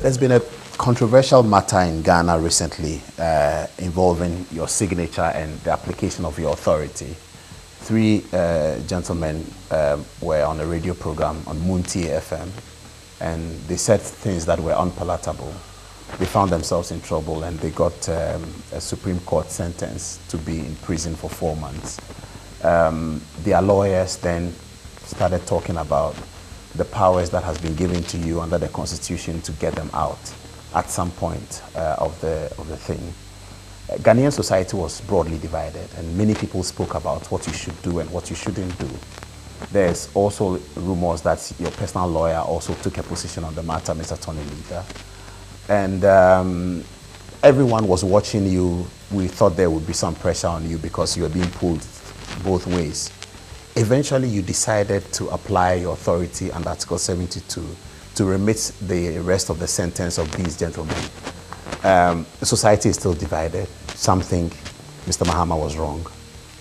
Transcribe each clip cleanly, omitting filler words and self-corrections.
There's been a controversial matter in Ghana recently involving your signature and the application of your authority. Three gentlemen were on a radio program on Montie FM, and they said things that were unpalatable. They found themselves in trouble, and they got a Supreme Court sentence to be in prison for 4 months. Their lawyers then started talking about the powers that has been given to you under the Constitution to get them out at some point of the thing. Ghanaian society was broadly divided, and many people spoke about what you should do and what you shouldn't do. There's also rumors that your personal lawyer also took a position on the matter, Mr. Tony Leader. And everyone was watching you. We thought there would be some pressure on you because you were being pulled both ways. Eventually, you decided to apply your authority under Article 72 to remit the rest of the sentence of these gentlemen. The society is still divided. Some think Mr. Mahama was wrong.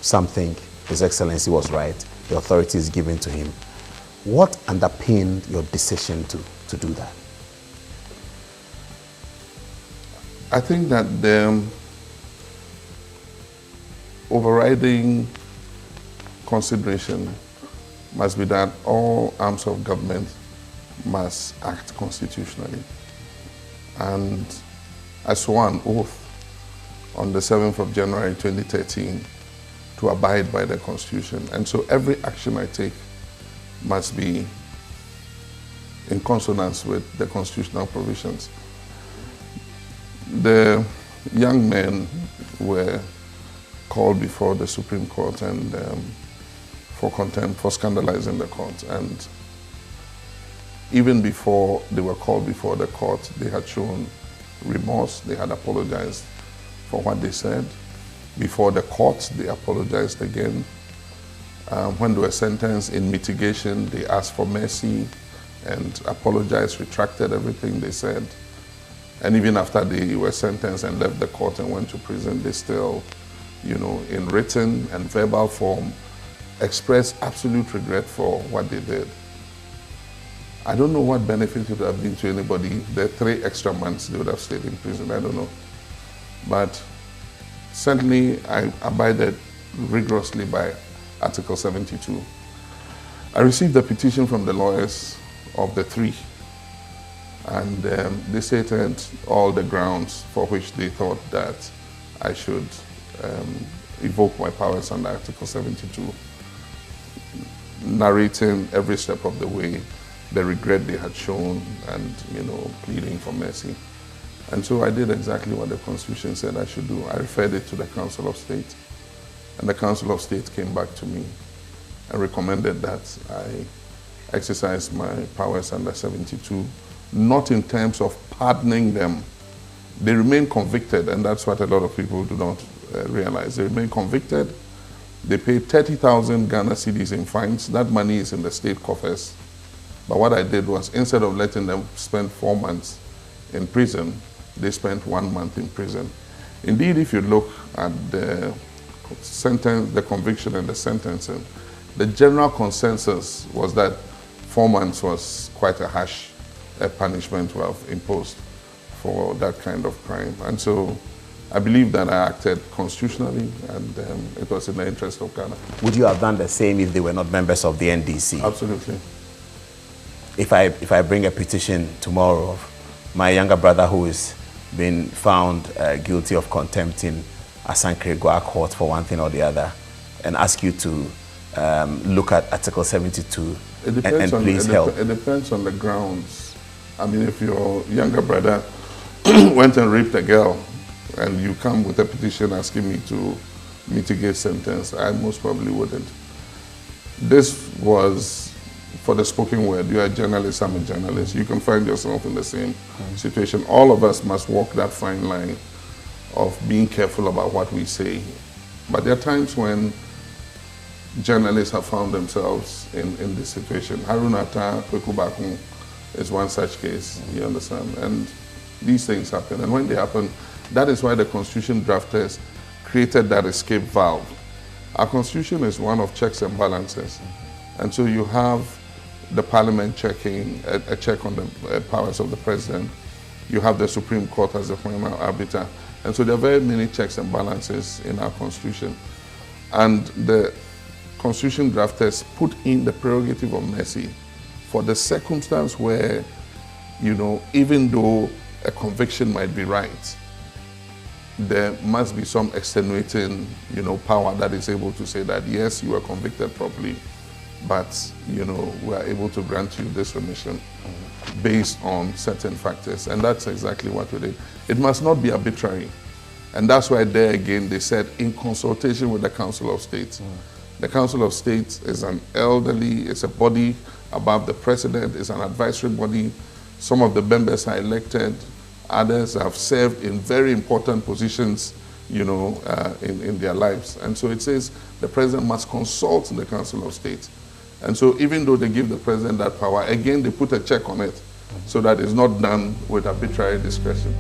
Some think His Excellency was right. The authority is given to him. What underpinned your decision to do that? I think that the overriding consideration must be that all arms of government must act constitutionally. And I swore an oath on the 7th of January 2013 to abide by the Constitution. And so every action I take must be in consonance with the constitutional provisions. The young men were called before the Supreme Court and for contempt, for scandalizing the court. And even before they were called before the court, they had shown remorse. They had apologized for what they said. Before the court, they apologized again. When they were sentenced in mitigation, they asked for mercy and apologized, retracted everything they said. And even after they were sentenced and left the court and went to prison, they still, in written and verbal form, expressed absolute regret for what they did. I don't know what benefit it would have been to anybody. The 3 extra months they would have stayed in prison, I don't know. But certainly I abided rigorously by Article 72. I received a petition from the lawyers of the 3, and they stated all the grounds for which they thought that I should evoke my powers under Article 72, narrating every step of the way the regret they had shown and, pleading for mercy. And so I did exactly what the Constitution said I should do. I referred it to the Council of State, and the Council of State came back to me and recommended that I exercise my powers under 72, not in terms of pardoning them. They remain convicted, and that's what a lot of people do not realize. They remain convicted. They paid 30,000 Ghana cedis in fines. That money is in the state coffers. But what I did was, instead of letting them spend 4 months in prison, they spent 1 month in prison. Indeed, if you look at the sentence, the conviction and the sentencing, the general consensus was that 4 months was quite a harsh punishment to have imposed for that kind of crime. And so I believe that I acted constitutionally, and it was in the interest of Ghana. Would you have done the same if they were not members of the NDC? Absolutely. If I bring a petition tomorrow of my younger brother who is being found guilty of contempt in Asankregwa court for one thing or the other, and ask you to look at Article 72 and please help. It depends on the grounds. I mean, if your younger brother went and raped a girl and you come with a petition asking me to mitigate sentence, I most probably wouldn't. This was for the spoken word. You are a journalist, I'm a journalist. You can find yourself in the same situation. All of us must walk that fine line of being careful about what we say. But there are times when journalists have found themselves in this situation. Harun Atta Kwekubakun is one such case, you understand? And these things happen. And when they happen, that is why the Constitution drafters created that escape valve. Our Constitution is one of checks and balances. And so you have the Parliament checking, a check on the powers of the President. you have the Supreme Court as the final arbiter. And so there are very many checks and balances in our Constitution. And the Constitution drafters put in the prerogative of mercy for the circumstance where, you know, even though a conviction might be right, there must be some extenuating, you know, power that is able to say that, yes, you were convicted properly, but, you know, we are able to grant you this remission based on certain factors. And that's exactly what we did. It must not be arbitrary. And that's why there again, they said in consultation with the Council of State. The Council of State is an elderly, it's a body above the president, it's an advisory body. Some of the members are elected, others have served in very important positions, you know, in their lives. And so it says the president must consult the Council of State. And so even though they give the president that power, again, they put a check on it so that it's not done with arbitrary discretion.